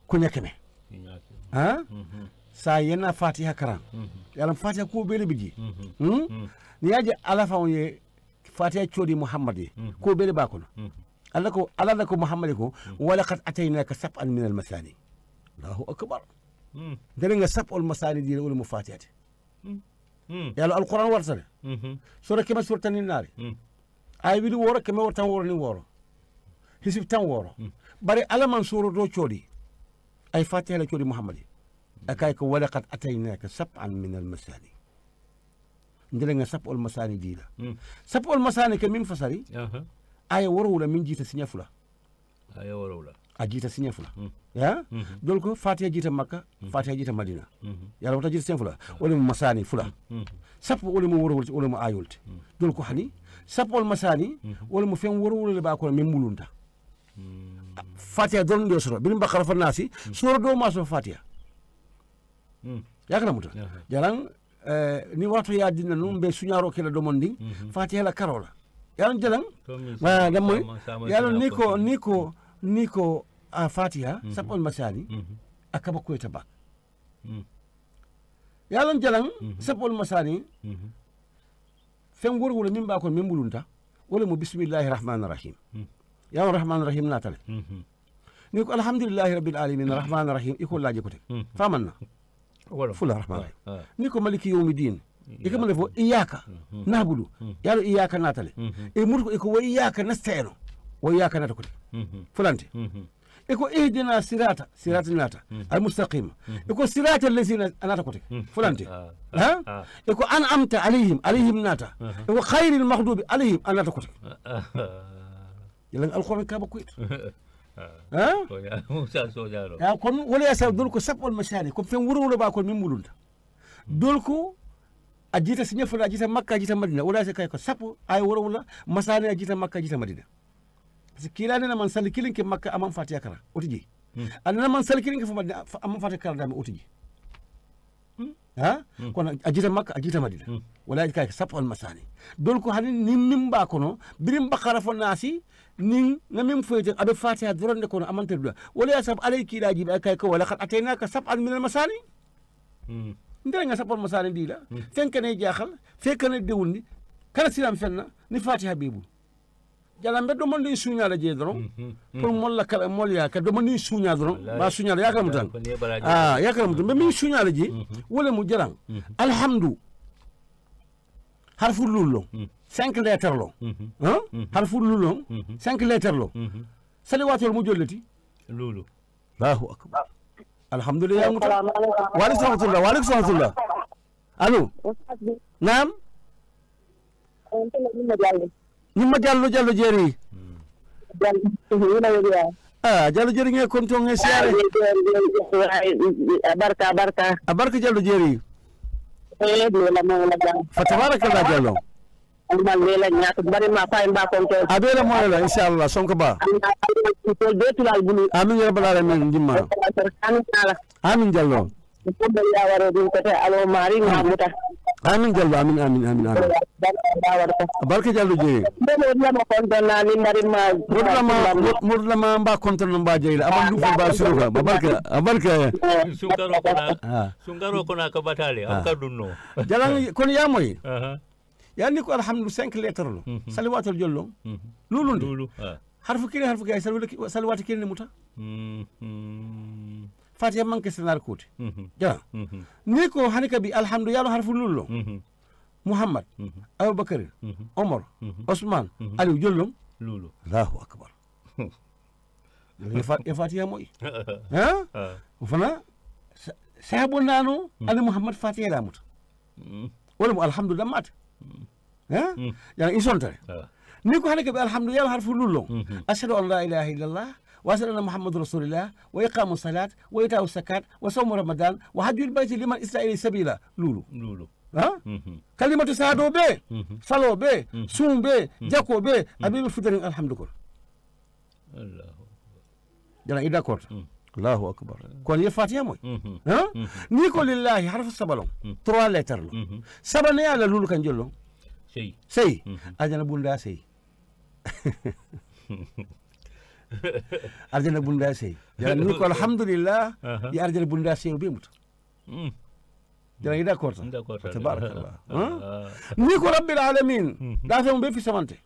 kunya keme sa yana fatiha karan yalan fatiha ko bele biji ni yaje ala fa ye fatiha chodi muhammad ko bele ba kono Allah ko muhammad ko wala qad ataynaka sab'an min al masani Allahu akbar dare nga sab'al masani di wala mu fatihati yalla alquran warsale sura kema suratan nari ay wi woro kema wortan woro ni woro hisib tan woro bari ala man suru do chodi ay fatiha la chodi muhammad akay ko wala qad ataynaka sab'an min al masani ndele nga sab'al masani di la sab'al masani ke min fasari ay woro wala min jita sinya fula ay woro wala ajita sinya fula ya dol ko fatiha jita makka fatiha jita madina yalla wata jita sinya fula wala masani fula sap wala mo woro wala mo ayulti dol ko hani sapol masani wala mo fen woro wala ba ko min mulunta fatiha don do soro bin bakara fa nasi soro do ma so fatiha yakana muta jalan ni wato ya dinna num be sunyaro kala do mondi fatiha la karola yalan jalan wa damoy yalan niko a fatiha sapol masani akaba ko taba yalan jalan sapol masani fen wor wala min ba ko min bulunta wala mo bismillahir rahmanir rahim ya rahmanir rahim natale niko alhamdulillahi rabbil alamin rahmanir rahim iko laaje ko te famanna fula rahmanir rahim niko maliki yawmiddin iko mala fo iyyaka na'budu yalo iyyaka natale e murko iko wa iyyaka nasta'inu wa iyyaka natako fulante iko ihdina sirata nata al mustaqim iko sirata allazina anata kote fulante iko an'amta alayhim nata iko khairil maghdubi alayhim anata kote yalan alquran ka bakwit ya kon wala yasa dul ko sabol mashani ko fen wuro ba ko min mulunta dul ko ajita sinya fula ajita makka ajita madina wala sai kai ko sapo ay wuro wala masani ajita makka ajita madina parce que kila na man sal kilin ke makka amam fatiha kara otiji anna man sal kilin ke fa madina amam fatiha kara da otiji kono ajita makka ajita madina wala kai sapo al masani dol ko hanin nin ba kono birim bakara fo nasi nin namin foyte abe fatiha durande kono amante do wala sab alayki daji ba kai ko wala qad ataynaka sab'an min al masani ndere nga sapol masani dila fenkane jaxal fekkane dewundi kala silam fenna ni fatiha bibu jalambe do mon ni sunya la je doron pour mon la kala mol ya ka do mon ni sunya doron ba sunya ya kala mutan ya kala mutan be mi sunya la je wala mu jaram alhamdu harfu lullo 5 lettres lo harfu lullo 5 lettres lo salawatu mu jollati lulu Allahu akbar alhamdulillah wa alaikum salam allo naam nimma jallo jeri jallo jeri nge konto nge siare barka jallo jeri fa tabarakallah jallo man lela ñaatu bari ma fay mba konto abela mo la inshallah sonko ba ko betulal bulu amin ya rabbal alamin jimma amin jallo ko be ya waro dum ko te alo mari ngamuta amin jallo amin barka jallo je murla ma mba konto no mba jeyla amal du ba suruga barka sungaro kona ka batale am ka dunno jalan kon ya moy يعني كو الحمد 5 لتر لو سلوات الجلو لولو حرف كيري سلوات كيري موتا فاتيا مانك سنار كوتي جا نيكو هانيكا بي الحمد لله حرف لولو محمد ابو بكر عمر عثمان علي جلو لولو الله اكبر يا فاتيا موي ها وفنا سابونا نو علي محمد فاتيا لا موت ولا الحمد لله مات ها يعني إنسان نيكو هناك الحمد لله حرف لولو أشهد أن لا إله إلا الله وأشهد أن محمد رسول الله وإقام الصلاة وإيتاء الزكاة وصوم رمضان وحج البيت لمن استطاع سبيلا لولو ها كلمة سادو بي صلو بي سوم بي جاكو بي أبي الفطر الحمد لله الله جنا إذا كورت الله أكبر كون يفاتيا موي ها نيكو لله حرف السبلون 3 لتر لو سبني على لولو كان جلو سي أجانا بوندا سي أرجانا بوندا سي جانا نيكو الحمد لله يا أرجانا بوندا سي وبيموت جانا إذا كورت تبارك الله نيكو رب العالمين دافعون بي في سمانتي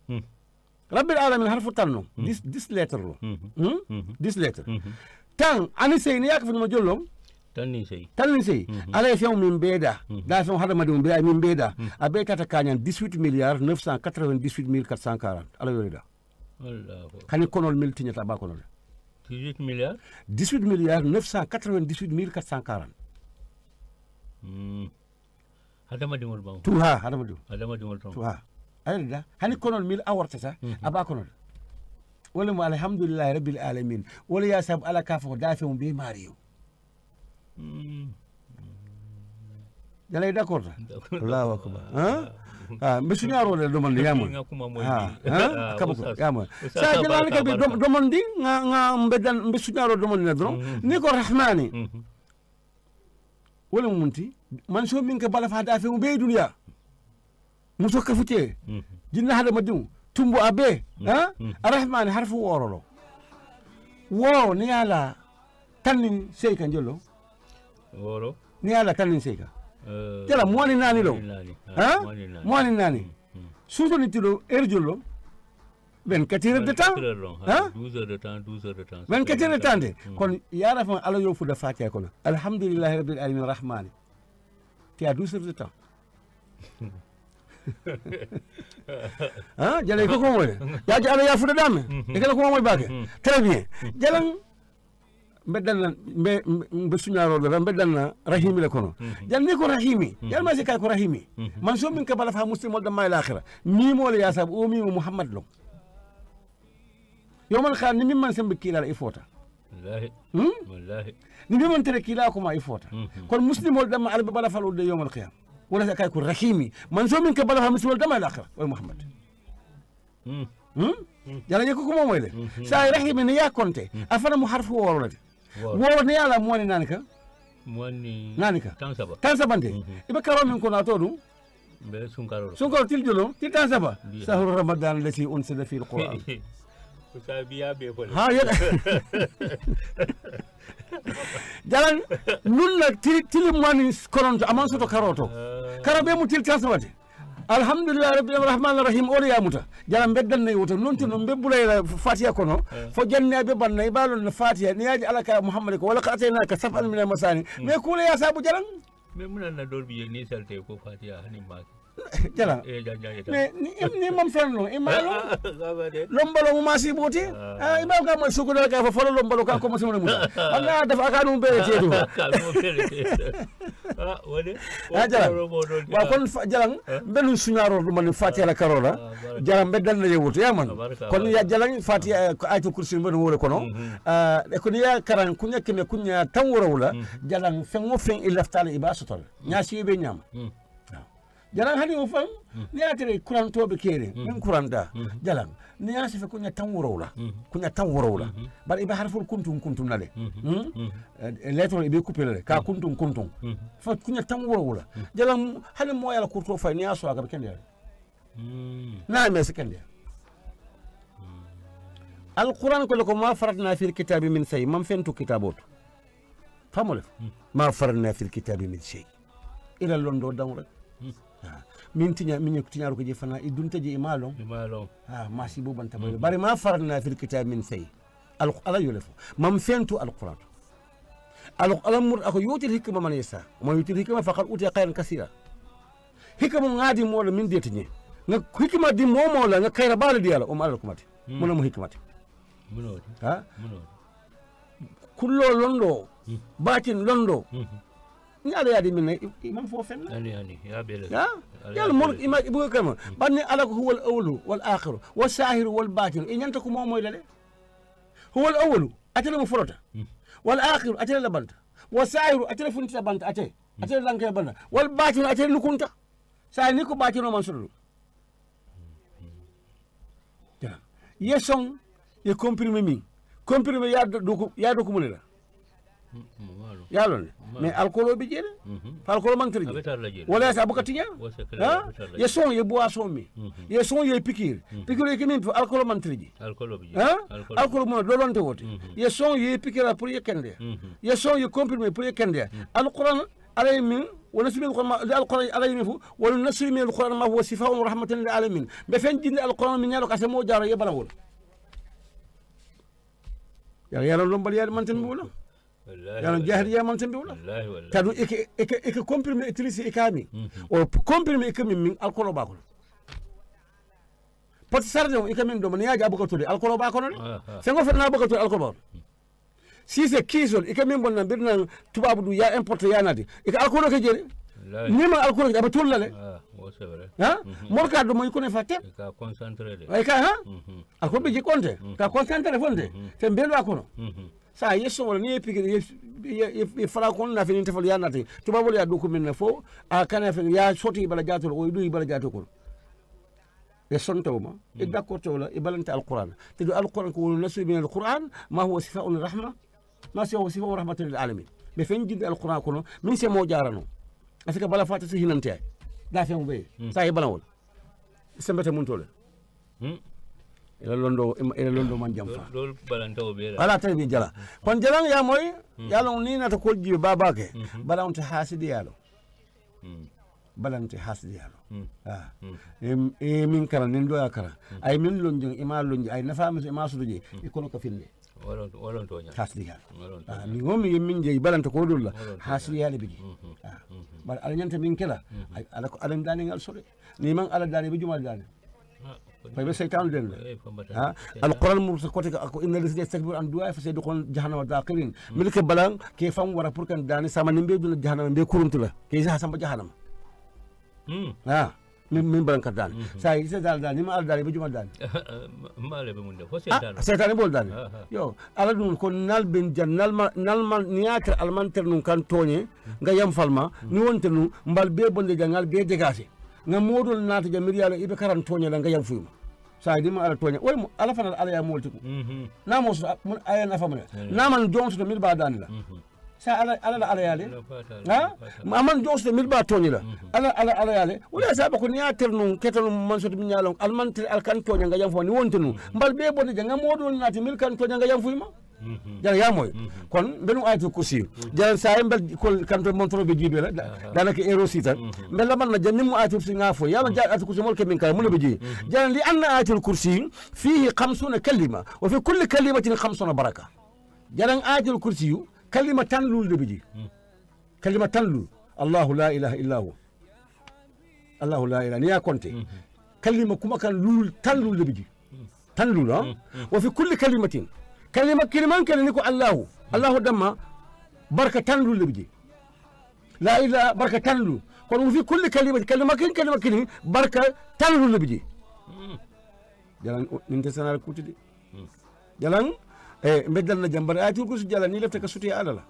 رب العالمين حرف تانو ديس لتر لو ديس لتر تان أنا سيني ياك في المجلوم تاني سي على يوم من بيدا دا فيهم هذا مديون بيدا من بيدا أبيت تكانيان 18 مليار 998 ميل 440 على يوريدا الله كان يكون الميل تيني تبا كونول 18 مليار 18 مليار 998 ميل 440 هذا مديون البان توها هذا مديون توها أيدا هني كونول ميل أورتسا أبا كونول ولا الحمد لله رب العالمين ولا يا سب على كافو دافعون بي ماريو جالي داكور الله اكبر ها مش نيارو le domandi yamo ha kabuko yamo sa jalani kabi domandi nga mbedan mbesu nyaro domandi na dron ni ko rahmani wala munti man so min ka bala fa dafe mu be dunya muso ka fute jinna hada madum tumbo abe ha arrahmani harfu worolo wo ni ala tanin sey kan jollo woro ni ala tanin sey ka tela moni nani lo ha moni nani suso ni tilo erjollo 24 heures de temps hein 12 heures de temps 24 heures de temps de kon yara fa ala yo fu da fatiha kono alhamdulillah rabbil alamin rahmani ti a 12 heures de temps hein jale ko ko moy ya ala ya fu da dame e kala ko moy bagé très bien jalan beddan be suñaro da beddan rahimi le kono jal ni ko rahimi jal ma kay ko rahimi man so min ka bala fa muslim wal da may l'akhirah ni mo le ya sab o mi muhammad lo يوم الخير نمي من سن بكيلا إفوتا والله نمي من تركيلا كما إفوتا كل مسلم ولدم عربي بلا فلو يوم القيامة ولا كاي كل رحيمي من سو من كبلا مسلم ولدم الآخرة ومحمد يلا يكو كما مويله ساي رحيمي نيا كونتي أفنا محرف وولد وولد نيا لا مواني نانيكا نانيكا تانسبا انتي إبا كارو من كنا تودو سنكارو تيل جلو تيل تانسبا سهر رمضان التي أنزل فيه القرآن ها يلا jalan nun la tili mani koronto aman soto karoto karabe mu til tasawati alhamdulillah rabbil rahmanir rahim ori yamuta jalan beddan nay woto non tin be bulay fatiha kono fo janne be banna ibalon na fatiha ni yaji alaka muhammad ko wala qatayna ka safan min masani me kula ya sabu jalan me munan na dolbi ni salte ko fatiha hani ma jalan ni mam fenno imalo lombalo mu masi boti imam ka mo sukudo ka fa folo lombalo ka ko mo simo musa Allah dafa akanu be tedu wa kon jalan belu suñaro dum man fatiha la karola jalan be dal na yewuto ya man kon ya jalan fatiha ayatu kursi mo wole kono e ko ya karan kunya keme kunya tan worawla jalan fen mo fen ilaftala ibasotol nya sibe nyam jalan hani o fam ni atere kurantoɓe keere min kuranta jalan ni yasife kuña tan worowla bara iɓe har fol kuntum nale lettre iɓe coupelele ka kuntum fo kuña tan worowla jalan hani moyala kurto fay ni ya so agaɓe kendere na mese kendere alquran ko ma faratna fil kitabi min shay mam fentu kitabot famole ma faratna fil kitabi min shay ila londo daw rek min tiñaru ko je fana e duntaji e malon ha masi bo ban tabaye bari ma faratna fil kitabi min shay ala yulefo mam fentu alquran alamur ako yutil hikma man yasa mo yutil hikma faqad uti khayran kaseera hikma ngadi mo la min detini nga hikma di momo la nga khayra bala di yalla ala kumati mono mo hikmati ha kullo londo batin londo ñaala yaadi min imam fo fen ani ya bele ha yalla mo ima bu kama banni ala ko huwal awwalu wal akhiru was sahiru wal batin e ñanta ko momoy lale huwal awwalu atele mo forota wal akhiru atele la banta was sahiru atele funta banta atele lanke banta wal batin atele lukunta sa ni ko batino man sulu yeson ye comprimé min comprimé yaado ko munela yalon mais alcool bi jere alcool man tri wala sa buka tinya yeson ye boisson mi yeson ye piqûre ke min alcool man tri alcool mo do lonte wote yeson ye piqûre pour ye kende yeson ye comprimé pour ye kende alquran alay min ونسمي القرآن على يمفو ونسمي القرآن ما هو شفاء ورحمة للعالمين بفين جن القرآن من يالو كاسمو جارا يبلاول يا لون باليال من تنبولا يا جاهل يا من تنبولا كانوا إك كومبريمي إتريسي إكامي أو كومبريمي إكامي من القرآن باكل بتسردهم إكامي دوم نياج أبو كتولي القرآن باكل سنغو فرنا أبو كتولي القرآن باكل si c'est kisol ika min bonna birna tubabu du ya importe ya nadi ika alcool ke jere nima alcool ke abatul lale ha morka do moy kone fatte ka concentré ay ka ha alcool be je konte ka concentré fonde te mbelu akono sa yeso wala ni pike ye fala kon na fini tefal ya nati tubabu ya do ko min fo a kana fe ya soti bala jatol o du bala jatol ko e sontawma e d'accord tawla e balante alquran te do alquran ko nasu min alquran ma huwa sifa'un rahma ما سوى صفة ورحمة للعالمين بفين جد القرآن كله من سمو جارانو أسيك بلا فاتس هننتهي لا فيهم بيه ساي بلاول سمبت منتول إلى لندو من جنفا دول بلانتو بيه على تربي جلا كون جلان يا موي يا لون نينا تقول جي باباك بلا أنت حاسد يالو بلا أنت حاسد يالو من كرا نندو يا كرا أي من لونج إما لونج أي نفهم إما سودجي يكونوا كفيلي ولون توnya hasliya mi ngomi min jeyi balanta ko dolla hasliya le bigi bar ala nyanta min kala ala ko alam dani ngal sore ni man ala dani be jumal dani fay be seytan den ha alquran mursa ko ko inna lisdi yastakbir an du'a fa saydukhun jahannama daqirin milke balang ke fam wara pour kan dani sama nimbe dun jahannama be kuruntula ke sa sama jahannama ha min balanka dani sa isa dal dani ma ala dani be jumal dani male be munde fo seytan seytan bol dani yo ala dun ko nal ben jannal man niata almanter nun kan toñe nga yam falma ni wonte nu mbal be bonde jangal be degase nga modol nata jamir yalla ibe karan toñe la nga yam fuyuma sa di ma ala toñe way ala fanal ala ya molti ko na mo mun ayana famane na man jonso to mil ba dani la sa ala yale ha man jonso mil ba toñe la ala yale wala sa ba ko ni ater nun ketal man so min yalon almanter al kan toñe nga yam fo ni wonte nu mbal be bonde janga modol nata mil kan toñe nga yam fuyuma jara ya moy kon benu ayatu kursi jara sa mbel ko kanto montro be jibe la danaka ero sita mbel man na jannimu ayatu kursi nga fo yalla ja ayatu kursi mol kemin kay mun be ji jara li anna ayatu kursi fihi 50 kalima wa fi kulli kalimatin 50 baraka jara ayatu kursi kalima tanlul de be ji kalima tanlul allah la ilaha illa hu allah la ilaha ni ya konte kalima kuma kan lul tanlul de be ji tanlul wa fi kulli kalimatin كلمة كلمة الله دما بركة تنلو اللي بيجي لا إله بركة تنلو كون في كل كلمة بركة تنلو اللي بيجي جلان ننتسنا الكوتي دي جلان مدلنا جنبر آتي الكرسي جلان نيلفتك سوتي على لا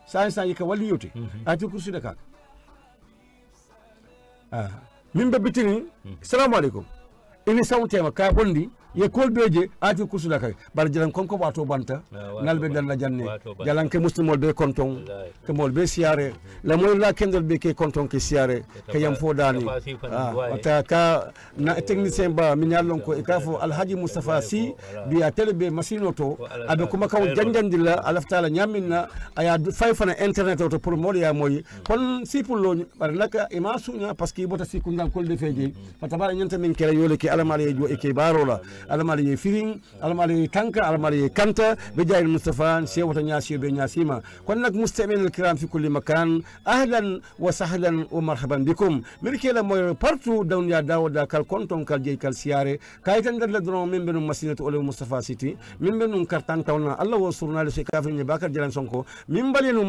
ساين يكولي يوتي آتي الكرسي دكاك min be bitini assalamu alaikum ini sawtema ka bondi ye kolbeje ati kusula kay bar jalan konko wato banta nalbe dan la janne jalan ke muslimol be konton ke mol be siare la moy la kendol be ke konton ke siare ke yam fodani wata ka na technicien ba min yallon ko e kafo alhaji mustafa si bi a telebe masino to abe kuma kaw janjandilla alaftala nyaminna aya fayfana internet to pour mol ya moy kon sipullo bar naka ima sunya parce que bota sikundan kolde feje fatabara nyanta min kere yole ke alamale jo e ke barola alamali firing alamali tanka alamali kanta بجاي المصطفى سيوة ناسي بناسيما كنا مستمعين الكرام في كل مكان أهلا وسهلا ومرحبا بكم مركي لما بارتو دنيا داودا كالكونتون كالجي كالسياري كايتن دلدرون من بنو مسينة أولي مصطفى سيتي من بنو كارتان تاونا الله وصرنا لسيكافين باكر جلان سونكو من بلينو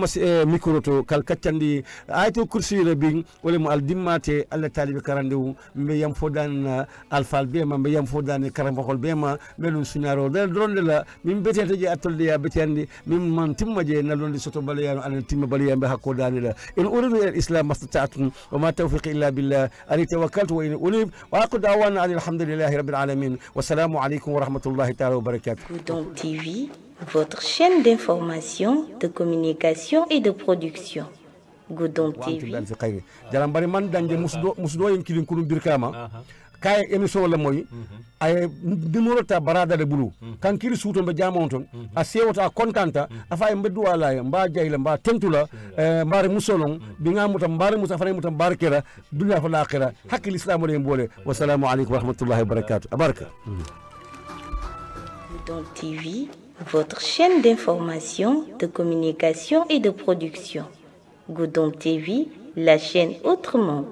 ميكروتو كالكتشان دي آيتو كرسي ربين ولي مو الدماتي الله تالي بكاراندو مبيام فودان الفال بيما مبيام فودان كرامبخول بيما بنو سنارو دلدرون دلا من بيتي atolde ya betiyandi min man timmaje nalonde soto baliyano anan timma baliyambe hakko danila in uridu ila islam mastata'tum wa ma tawfiqi illa billah ani tawakkaltu wa in unib wa aqul da'wana alhamdulillahi rabbil alamin wa salamu alaykum wa rahmatullahi ta'ala wa barakatuh. Goudomp TV, votre chaîne d'information, de communication et de production. Goudomp TV. jaram bari man danje musdo yen kilin kunu birkama kay émission la moy ay numéro ta barada de bulu kan kiri suto be jamonton a sewota kontanta afa e mbeddu wala mba jayla mba tentula mbaare musolon bi ngamuta mbaare musa fane muta barkera dunya fa l'akhirah hakki l'islam le mbole wa salamu alaykum wa rahmatullahi wa barakatuh abaraka. Goudomp TV, votre chaîne d'information, de communication et de production. Goudomp TV, la chaîne autrement.